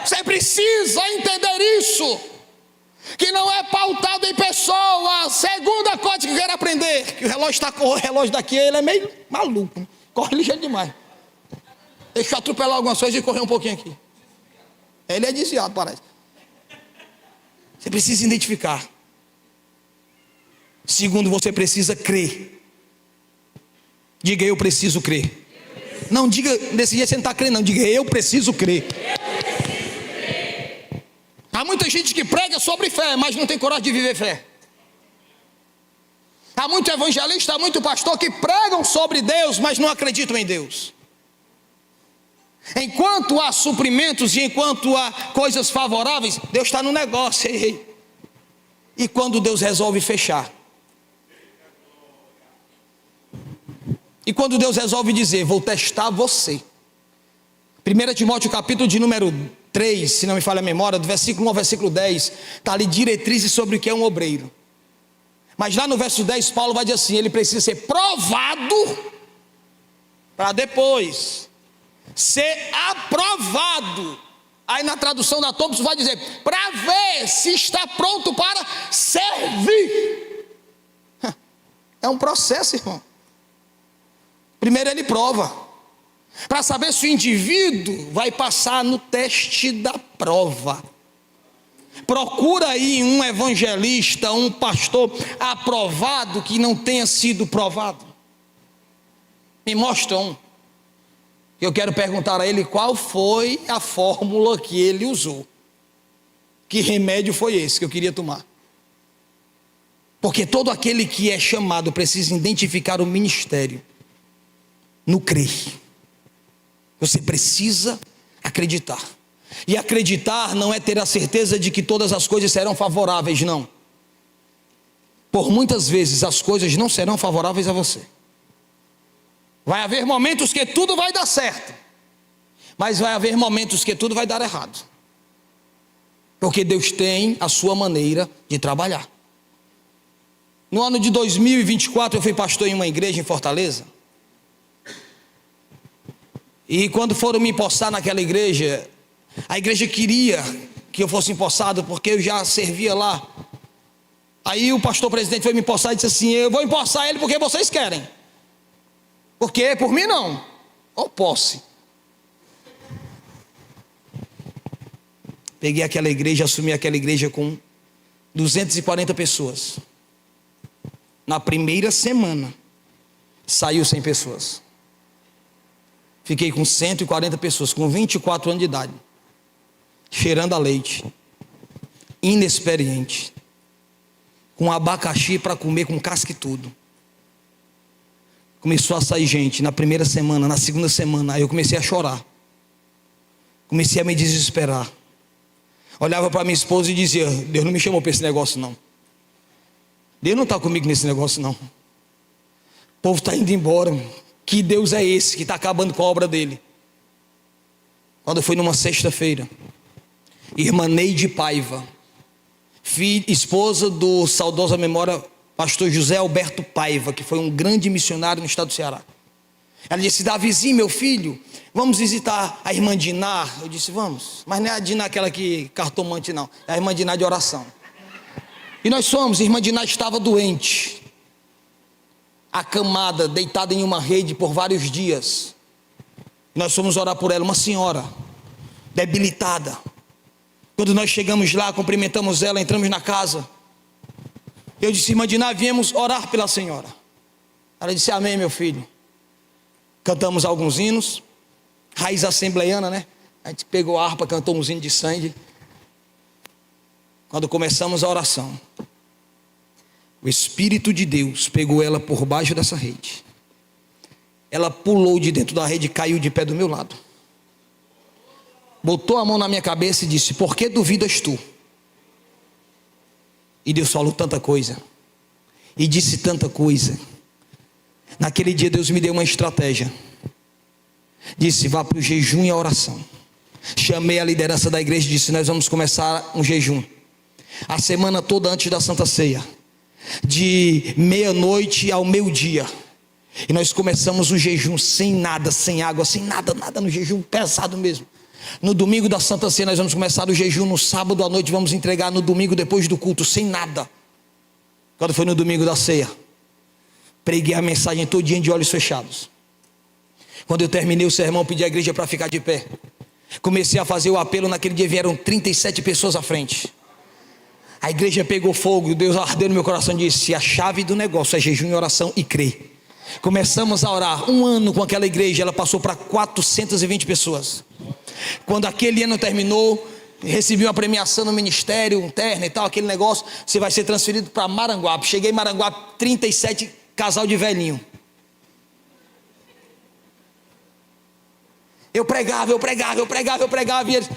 Você precisa entender isso, que não é pautado em pessoa. Segunda coisa que eu quero aprender, que o relógio está com o relógio daqui, ele é meio maluco, corre ligeiro demais. Deixa eu atropelar algumas coisas e correr um pouquinho aqui. Ele é desviado, parece. Você precisa identificar. Segundo, você precisa crer. Diga, eu preciso crer. Não diga desse jeito, você não está crendo, não. Diga, eu preciso crer. Há muita gente que prega sobre fé, mas não tem coragem de viver fé. Há muito evangelista, há muito pastor que pregam sobre Deus, mas não acreditam em Deus. Enquanto há suprimentos e enquanto há coisas favoráveis, Deus está no negócio. E quando Deus resolve fechar, e quando Deus resolve dizer, vou testar você. 1 Timóteo capítulo de número 3, se não me falha a memória, do versículo 1 ao versículo 10, está ali diretrizes sobre o que é um obreiro. Mas lá no verso 10, Paulo vai dizer assim, ele precisa ser provado, para depois ser aprovado. Aí na tradução da Thompson vai dizer, para ver se está pronto para servir. É um processo, irmão. Primeiro ele prova, para saber se o indivíduo vai passar no teste da prova. Procura aí um evangelista, um pastor aprovado que não tenha sido provado. Me mostra um. Eu quero perguntar a ele qual foi a fórmula que ele usou. Que remédio foi esse que eu queria tomar? Porque todo aquele que é chamado precisa identificar o ministério no crer. Você precisa acreditar. E acreditar não é ter a certeza de que todas as coisas serão favoráveis, não. Por muitas vezes as coisas não serão favoráveis a você. Vai haver momentos que tudo vai dar certo, mas vai haver momentos que tudo vai dar errado. Porque Deus tem a sua maneira de trabalhar. No ano de 2024 eu fui pastor em uma igreja em Fortaleza. E quando foram me empossar naquela igreja, a igreja queria que eu fosse empossado, porque eu já servia lá. Aí o pastor presidente foi me empossar e disse assim, eu vou empossar ele porque vocês querem. Porque por mim não. Ou posse. Peguei aquela igreja, assumi aquela igreja com 240 pessoas. Na primeira semana, saiu 100 pessoas. Fiquei com 140 pessoas, com 24 anos de idade, cheirando a leite, inexperiente, com abacaxi para comer com casca e tudo. Começou a sair gente na primeira semana, na segunda semana, aí eu comecei a chorar. Comecei a me desesperar. Olhava para minha esposa e dizia, Deus não me chamou para esse negócio não. Deus não está comigo nesse negócio não. O povo está indo embora. Que Deus é esse que está acabando com a obra dele? Quando eu fui numa sexta-feira, irmã Neide Paiva, esposa do saudosa memória pastor José Alberto Paiva, que foi um grande missionário no estado do Ceará. Ela disse: Davizinho, meu filho, vamos visitar a irmã Diná. Eu disse: vamos, mas não é a Diná aquela que cartomante não, é a irmã Diná de oração. E nós fomos. A irmã Diná estava doente, acamada, deitada em uma rede por vários dias. Nós fomos orar por ela, uma senhora debilitada. Quando nós chegamos lá, cumprimentamos ela, entramos na casa. Eu disse: irmã Diná, viemos orar pela senhora. Ela disse: amém, meu filho. Cantamos alguns hinos, raiz assembleiana, né? A gente pegou a harpa, cantou uns hinos de sangue. Quando começamos a oração, o Espírito de Deus pegou ela por baixo dessa rede. Ela pulou de dentro da rede e caiu de pé do meu lado. Botou a mão na minha cabeça e disse: por que duvidas tu? E Deus falou tanta coisa, e disse tanta coisa. Naquele dia Deus me deu uma estratégia. Disse: vá para o jejum e a oração. Chamei a liderança da igreja e disse: nós vamos começar um jejum, a semana toda antes da Santa Ceia, de meia-noite ao meio-dia. E nós começamos o jejum sem nada, sem água, sem nada, nada, no jejum pesado mesmo. No domingo da Santa Ceia nós vamos começar o jejum, no sábado à noite vamos entregar no domingo depois do culto, sem nada. Quando foi no domingo da ceia, preguei a mensagem todinha de olhos fechados. Quando eu terminei o sermão, pedi à igreja para ficar de pé. Comecei a fazer o apelo. Naquele dia vieram 37 pessoas à frente. A igreja pegou fogo, Deus ardeu no meu coração e disse: a chave do negócio é jejum e oração e crer. Começamos a orar. Um ano com aquela igreja, ela passou para 420 pessoas. Quando aquele ano terminou, recebi uma premiação no ministério, um terno e tal, aquele negócio. Você vai ser transferido para Maranguape. Cheguei em Maranguape, 37 casal de velhinho. Eu pregava. E eles...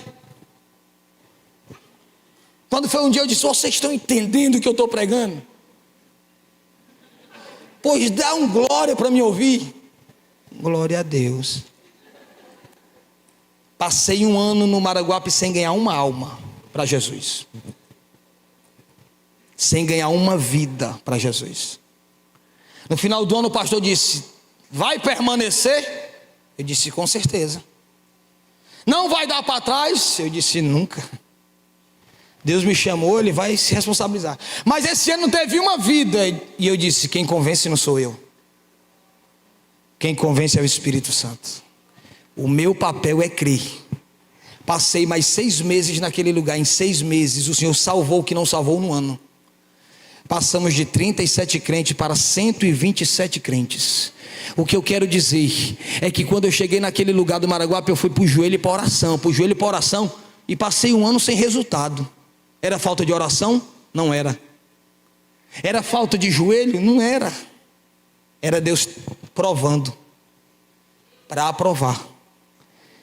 Quando foi um dia eu disse: vocês estão entendendo o que eu estou pregando? Pois dá um glória para me ouvir. Glória a Deus. Passei um ano no Maranguape sem ganhar uma alma para Jesus, sem ganhar uma vida para Jesus. No final do ano o pastor disse: vai permanecer? Eu disse: com certeza. Não vai dar para trás? Eu disse: nunca. Deus me chamou, Ele vai se responsabilizar. Mas esse ano teve uma vida. E eu disse: quem convence não sou eu, quem convence é o Espírito Santo. O meu papel é crer. Passei mais 6 meses naquele lugar. Em 6 meses o Senhor salvou o que não salvou no ano. Passamos de 37 crentes para 127 crentes. O que eu quero dizer é que quando eu cheguei naquele lugar do Maranguape, eu fui para o joelho para oração, e passei um ano sem resultado. Era falta de oração? Não era. Era falta de joelho? Não era. Era Deus provando, para aprovar.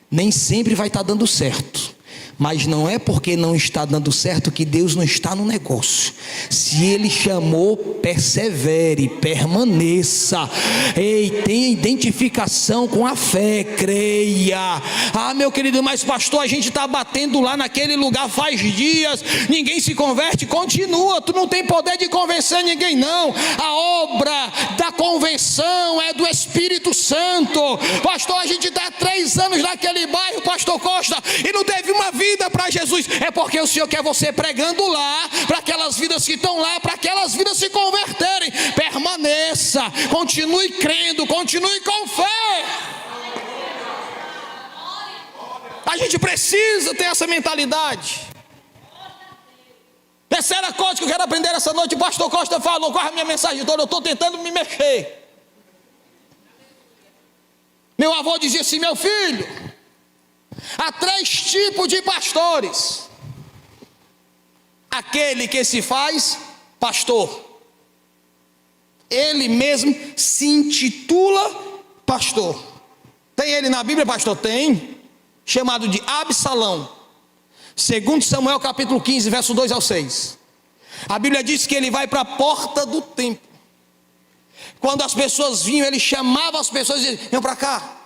Nem sempre vai estar dando certo, mas não é porque não está dando certo que Deus não está no negócio. Se Ele chamou, persevere, permaneça. Ei, tenha identificação com a fé, creia. Ah, meu querido, mas pastor, a gente está batendo lá naquele lugar faz dias, ninguém se converte. Continua, tu não tem poder de convencer ninguém não. A obra da convenção é do Espírito Santo. Pastor, a gente está 3 anos naquele bairro, pastor Costa, e não teve uma vida para Jesus. É porque o Senhor quer você pregando lá, para aquelas vidas que estão lá, para aquelas vidas se converterem. Permaneça, continue crendo, continue com fé. A gente precisa ter essa mentalidade. Terceira coisa que eu quero aprender essa noite, o pastor Costa falou, quase a minha mensagem toda, eu estou tentando me mexer. Meu avô dizia assim: meu filho, há 3 tipos de pastores. Aquele que se faz pastor, ele mesmo se intitula pastor. Tem ele na Bíblia, pastor? Tem. Chamado de Absalão. 2 Samuel capítulo 15, verso 2 ao 6. A Bíblia diz que ele vai para a porta do templo. Quando as pessoas vinham, ele chamava as pessoas e dizia: venham para cá.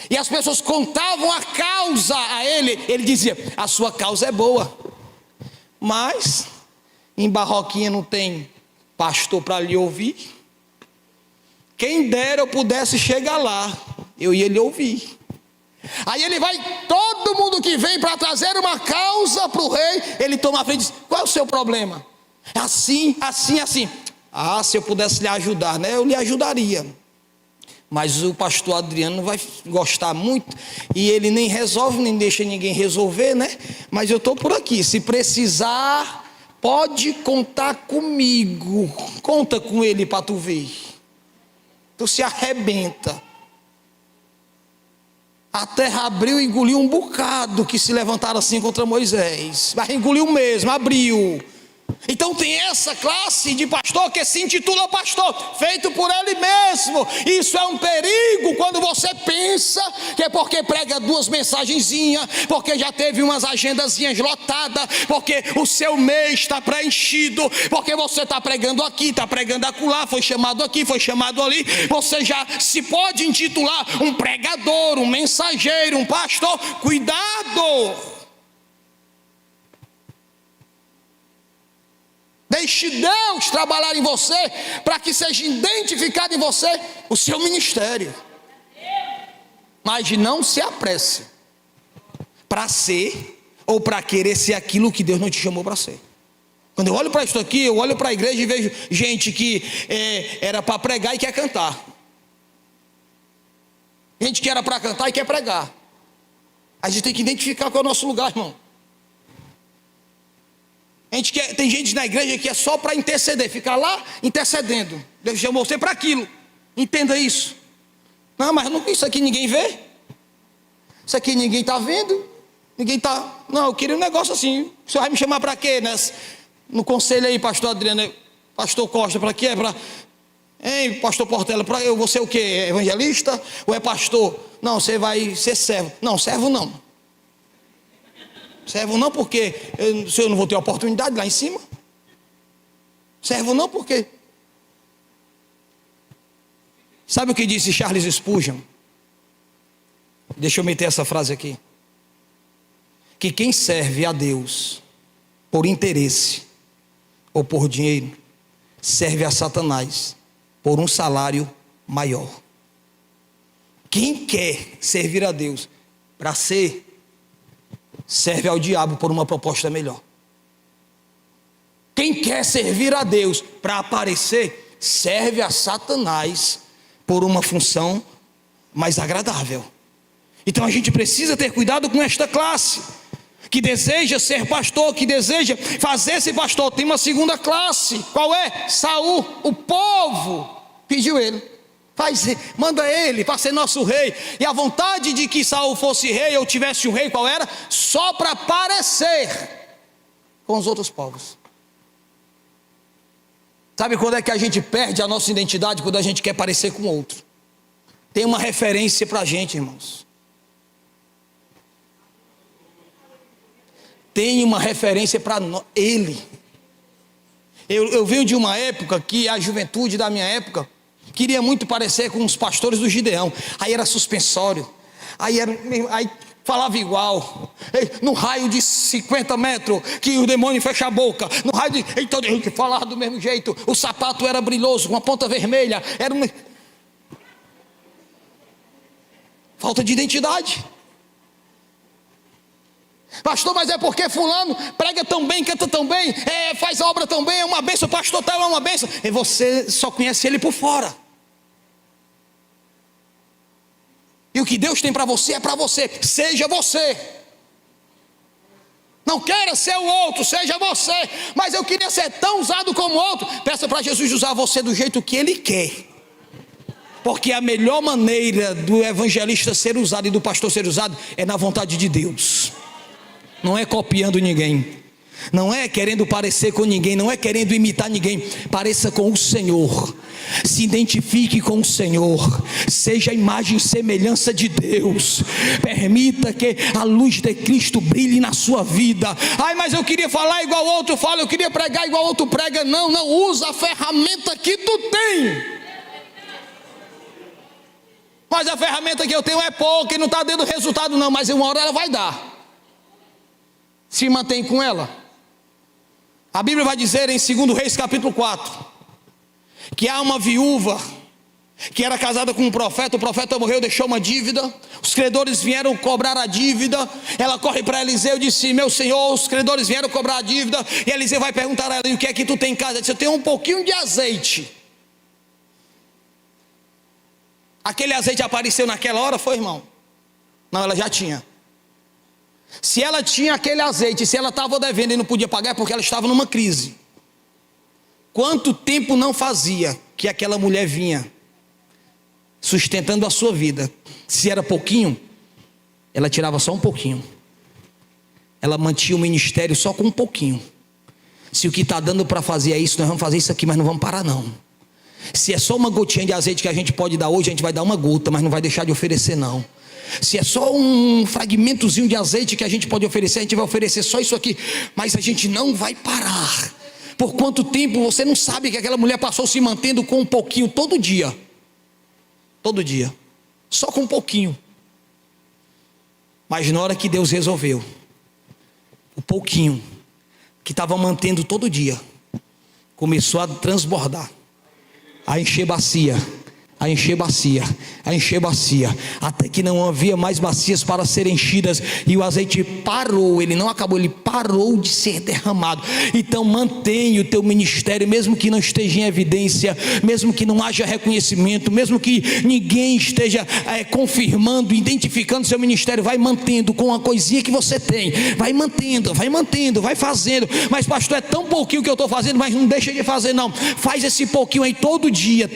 E as pessoas contavam a causa a ele. Ele dizia: a sua causa é boa, mas em Barroquinha não tem pastor para lhe ouvir. Quem dera eu pudesse chegar lá, eu ia lhe ouvir. Aí ele vai, todo mundo que vem para trazer uma causa para o rei, ele toma a frente e diz: qual é o seu problema? Assim, assim, assim. Ah, se eu pudesse lhe ajudar, né? Eu lhe ajudaria. Mas o pastor Adriano não vai gostar muito, e ele nem resolve, nem deixa ninguém resolver, né? Mas eu estou por aqui, se precisar, pode contar comigo. Conta com ele para tu ver. Tu se arrebenta. A terra abriu e engoliu um bocado que se levantaram assim contra Moisés. Mas engoliu mesmo, abriu. Então tem essa classe de pastor que se intitula pastor, feito por ele mesmo. Isso é um perigo quando você pensa que é porque prega duas mensagenzinhas, porque já teve umas agendazinhas lotadas, porque o seu mês está preenchido, porque você está pregando aqui, está pregando acolá, foi chamado aqui, foi chamado ali. Você já se pode intitular um pregador, um mensageiro, um pastor. Cuidado! Deixe Deus trabalhar em você, para que seja identificado em você o seu ministério. Mas não se apresse para ser ou para querer ser aquilo que Deus não te chamou para ser. Quando eu olho para isso aqui, eu olho para a igreja e vejo gente que era para pregar e quer cantar. Gente que era para cantar e quer pregar. A gente tem que identificar qual é o nosso lugar, irmão. Tem gente na igreja que é só para interceder, ficar lá intercedendo. Deus chamou você para aquilo. Entenda isso. Não, mas isso aqui ninguém vê. Isso aqui ninguém está vendo. Ninguém está. Não, eu queria um negócio assim. O senhor vai me chamar para quê? No conselho aí, pastor Adriano, pastor Costa, para quê? Hein, pastor Portela, eu vou ser o quê? Evangelista? Ou é pastor? Não, você vai ser servo. Não, servo não. Servo não, porque eu não vou ter oportunidade lá em cima. Servo não, porque... Sabe o que disse Charles Spurgeon? Deixa eu meter essa frase aqui. Que quem serve a Deus por interesse ou por dinheiro, serve a Satanás por um salário maior. Quem quer servir a Deus para ser, serve ao diabo por uma proposta melhor. Quem quer servir a Deus para aparecer, serve a Satanás por uma função mais agradável. Então a gente precisa ter cuidado com esta classe, que deseja ser pastor, que deseja fazer-se pastor. Tem uma segunda classe, qual é? Saul, o povo pediu ele. Manda ele para ser nosso rei. E a vontade de que Saul fosse rei, ou tivesse um rei, qual era? Só para parecer com os outros povos. Sabe quando é que a gente perde a nossa identidade? Quando a gente quer parecer com outro. Tem uma referência para a gente, irmãos. Tem uma referência para ele. Eu venho de uma época que a juventude da minha época queria muito parecer com os pastores do Gideão. Aí era suspensório. Aí falava igual. No raio de 50 metros, que o demônio fecha a boca. No raio de... Então ele que falava do mesmo jeito. O sapato era brilhoso, com uma ponta vermelha. Era uma... Falta de identidade. Pastor, mas é porque fulano prega tão bem, canta tão bem, faz a obra tão bem, é uma bênção, pastor tal é uma bênção. E você só conhece ele por fora. E o que Deus tem para você é para você. Seja você. Não queira ser o outro, seja você. Mas eu queria ser tão usado como o outro. Peça para Jesus usar você do jeito que Ele quer. Porque a melhor maneira do evangelista ser usado e do pastor ser usado é na vontade de Deus. Não é copiando ninguém. Não é querendo parecer com ninguém, não é querendo imitar ninguém. Pareça com o Senhor. Se identifique com o Senhor. Seja a imagem e semelhança de Deus. Permita que a luz de Cristo brilhe na sua vida. Ai, mas eu queria falar igual o outro fala, eu queria pregar igual o outro prega. Não, usa a ferramenta que tu tem. rapaz, a ferramenta que eu tenho é pouca e não está dando resultado não, mas uma hora ela vai dar. Se mantém com ela. A Bíblia vai dizer em 2 Reis capítulo 4, que há uma viúva que era casada com um profeta, o profeta morreu, deixou uma dívida, os credores vieram cobrar a dívida, ela corre para Eliseu e disse: meu senhor, os credores vieram cobrar a dívida, e Eliseu vai perguntar a ela: o que é que tu tem em casa? Ela disse: eu tenho um pouquinho de azeite. Aquele azeite apareceu naquela hora, foi, irmão? Não, ela já tinha. Se ela tinha aquele azeite, se ela estava devendo e não podia pagar, é porque ela estava numa crise. Quanto tempo não fazia que aquela mulher vinha sustentando a sua vida? Se era pouquinho, ela tirava só um pouquinho. Ela mantinha o ministério só com um pouquinho. Se o que está dando para fazer é isso, nós vamos fazer isso aqui, mas não vamos parar não. Se é só uma gotinha de azeite que a gente pode dar hoje, a gente vai dar uma gota, mas não vai deixar de oferecer não. Se é só um fragmentozinho de azeite que a gente pode oferecer, a gente vai oferecer só isso aqui, mas a gente não vai parar. Por quanto tempo você não sabe que aquela mulher passou se mantendo com um pouquinho todo dia? Todo dia, só com um pouquinho. Mas na hora que Deus resolveu, o pouquinho que estava mantendo todo dia começou a transbordar, a encher bacia, a encher bacia, a encher bacia, até que não havia mais bacias para serem enchidas, e o azeite parou. Ele não acabou, ele parou de ser derramado. Então mantenha o teu ministério, mesmo que não esteja em evidência, mesmo que não haja reconhecimento, mesmo que ninguém esteja confirmando, identificando seu ministério, vai mantendo com a coisinha que você tem, vai mantendo, vai fazendo. Mas pastor, é tão pouquinho que eu estou fazendo, mas não deixa de fazer não, faz esse pouquinho aí todo dia,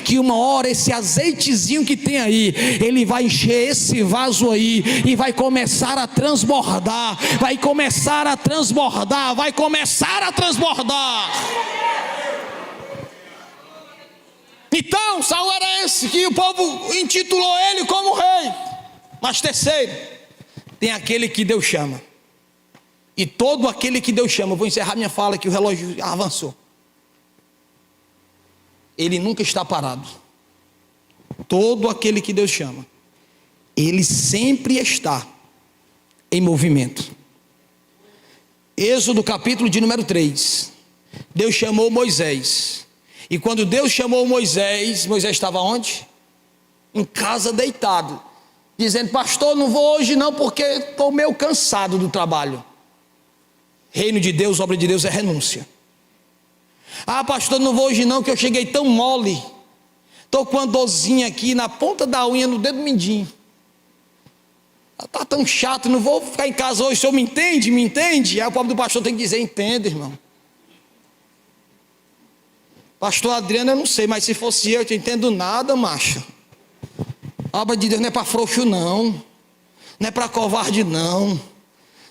que uma hora esse azeitezinho que tem aí, ele vai encher esse vaso aí, e vai começar a transbordar, vai começar a transbordar. Então Saul era esse, que o povo intitulou ele como rei. Mas terceiro, tem aquele que Deus chama. E todo aquele que Deus chama, eu vou encerrar minha fala que o relógio avançou. Ele nunca está parado. Todo aquele que Deus chama, ele sempre está em movimento. Êxodo capítulo de número 3. Deus chamou Moisés. E quando Deus chamou Moisés, Moisés estava onde? Em casa deitado, dizendo: pastor, não vou hoje não, porque estou meio cansado do trabalho. Reino de Deus, obra de Deus é renúncia. Ah, pastor, não vou hoje não, que eu cheguei tão mole, estou com uma dorzinha aqui na ponta da unha, no dedo mindinho, está tão chato, não vou ficar em casa hoje. O senhor me entende? Aí o pobre do pastor tem que dizer: entendo, irmão. Pastor Adriano, eu não sei, mas se fosse eu te entendo nada, macho. A obra de Deus não é para frouxo não é para covarde não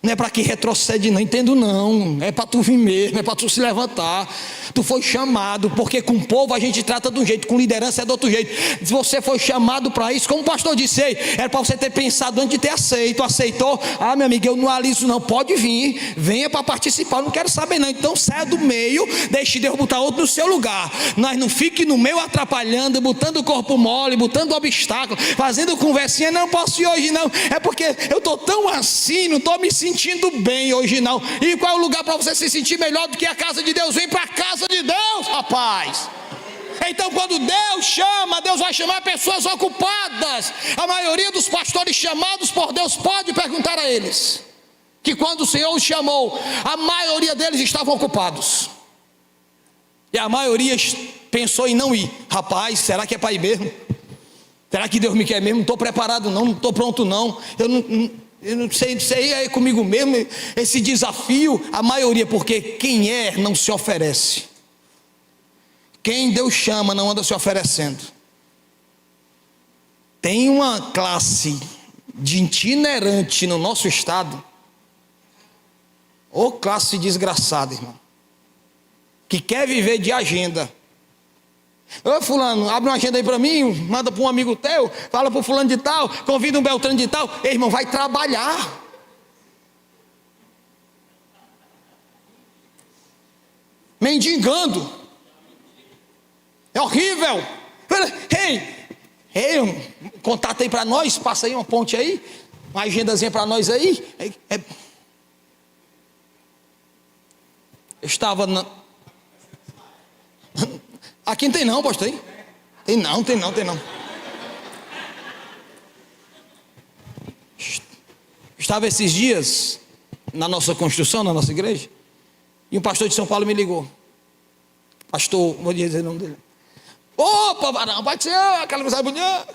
é para que retrocede não, entendo não, é para tu vir mesmo, é para tu se levantar. Tu foi chamado, porque com o povo a gente trata de um jeito, com liderança é de outro jeito. Se você foi chamado para isso, como o pastor disse, era para você ter pensado antes de ter aceito. Aceitou? Ah, meu amigo, eu não aliso não, pode vir, venha para participar, não quero saber não. Então saia do meio, deixe Deus botar outro no seu lugar. Nós não fique no meio atrapalhando, botando o corpo mole, botando obstáculo, fazendo conversinha. Não posso ir hoje não, é porque eu estou tão assim, não estou me sentindo bem hoje não. E qual é o lugar para você se sentir melhor do que a casa de Deus? Vem para a casa de Deus, rapaz. Então quando Deus chama, Deus vai chamar pessoas ocupadas. A maioria dos pastores chamados por Deus, pode perguntar a eles, que quando o Senhor os chamou, a maioria deles estavam ocupados, e a maioria pensou em não ir. Rapaz, será que é para ir mesmo? Será que Deus me quer mesmo? Não estou preparado não estou pronto não, eu não sei é comigo mesmo esse desafio. A maioria, porque quem não se oferece. Quem Deus chama não anda se oferecendo. Tem uma classe de itinerante no nosso estado, ô classe desgraçada, irmão, que quer viver de agenda. Ô fulano, abre uma agenda aí para mim, manda para um amigo teu, fala para o fulano de tal, convida um Beltrano de tal. Ei, irmão, vai trabalhar. Mendigando. É horrível. Ei, Ei, um contato aí para nós, passa aí uma ponte aí, uma agendazinha para nós aí. Eu estava na... Aqui não tem não, pastor, tem? Tem não. Estava esses dias na nossa construção, na nossa igreja, e um pastor de São Paulo me ligou. Pastor, vou dizer o nome dele. Opa, varão, pai do Senhor, aquela coisa bonita.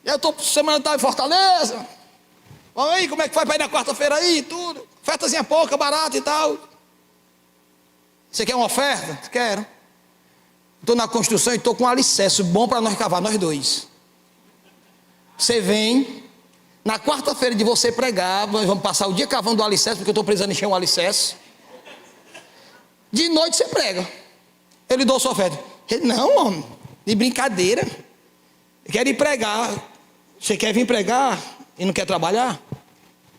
Eu estou semana em Fortaleza. Vamos aí, como é que vai para ir na quarta-feira aí, tudo? Ofertazinha pouca, barata e tal. Você quer uma oferta? Quero. Estou na construção e estou com um alicerce bom para nós cavar, nós dois. Você vem, na quarta-feira de você pregar, nós vamos passar o dia cavando o alicerce, porque eu estou precisando encher um alicerce. De noite você prega. Eu lhe dou sua oferta. Ele, não, homem, de brincadeira. Eu quero ir pregar. Você quer vir pregar e não quer trabalhar?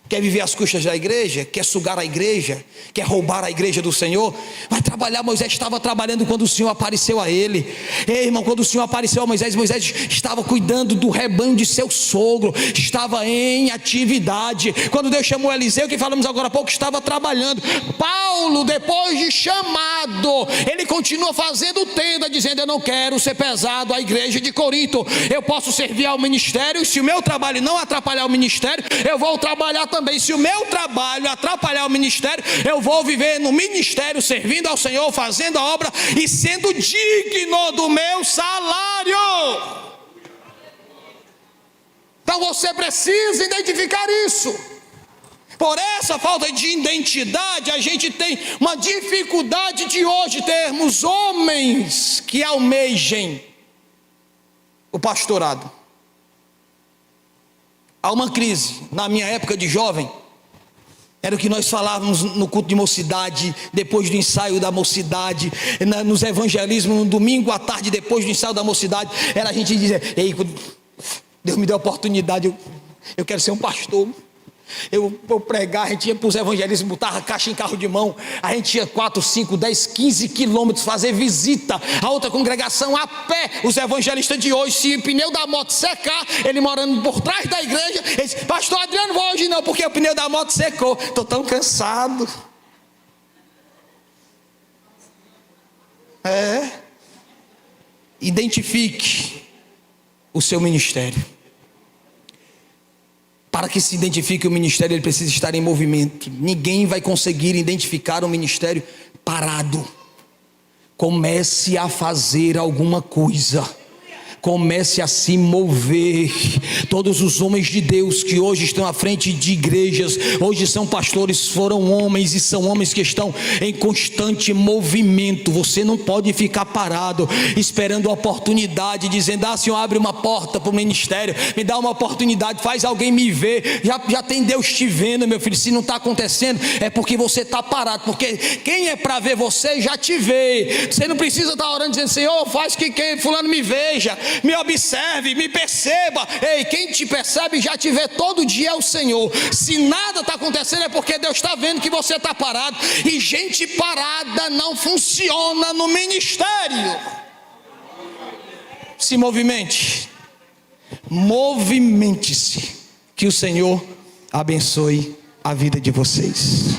Quer viver às custas da igreja? Quer sugar a igreja? Quer roubar a igreja do Senhor? Vai trabalhar. Moisés estava trabalhando quando o Senhor apareceu a ele. Ei, irmão, quando o Senhor apareceu a Moisés, Moisés estava cuidando do rebanho de seu sogro, estava em atividade. Quando Deus chamou Eliseu, que falamos agora há pouco, estava trabalhando. Paulo, depois de chamado, ele continua fazendo tenda, dizendo: eu não quero ser pesado à igreja de Corinto, eu posso servir ao ministério, e se o meu trabalho não atrapalhar o ministério, eu vou trabalhar também. Se o meu trabalho atrapalhar o ministério, eu vou viver no ministério, servindo ao Senhor, fazendo a obra e sendo digno do meu salário. Então você precisa identificar isso. Por essa falta de identidade, a gente tem uma dificuldade de hoje termos homens que almejem o pastorado. Há uma crise. Na minha época de jovem, era o que nós falávamos no culto de mocidade, depois do ensaio da mocidade, nos evangelismos, no domingo à tarde, depois do ensaio da mocidade, era a gente dizer: ei, Deus me deu a oportunidade, eu quero ser um pastor. Eu vou pregar. A gente ia para os evangelismos, botava a caixa em carro de mão, a gente ia 4, 5, 10, 15 quilômetros fazer visita a outra congregação a pé. Os evangelistas de hoje, se o pneu da moto secar, ele morando por trás da igreja, ele diz: pastor Adriano, vou hoje não, porque o pneu da moto secou, estou tão cansado. Identifique o seu ministério. Para que se identifique o ministério, ele precisa estar em movimento. Ninguém vai conseguir identificar um ministério parado. Comece a fazer alguma coisa. Comece a se mover. Todos os homens de Deus que hoje estão à frente de igrejas, hoje são pastores, foram homens e são homens que estão em constante movimento. Você não pode ficar parado esperando a oportunidade, dizendo: ah, Senhor, abre uma porta para o ministério, me dá uma oportunidade, faz alguém me ver. Já tem Deus te vendo, meu filho. Se não está acontecendo, é porque você está parado, porque quem é para ver você já te vê. Você não precisa estar orando dizendo: Senhor, faz que fulano me veja, me observe, me perceba. Ei, quem te percebe já te vê todo dia é o Senhor. Se nada está acontecendo, é porque Deus está vendo que você está parado. E gente parada não funciona no ministério. Se movimente. Movimente-se. Que o Senhor abençoe a vida de vocês.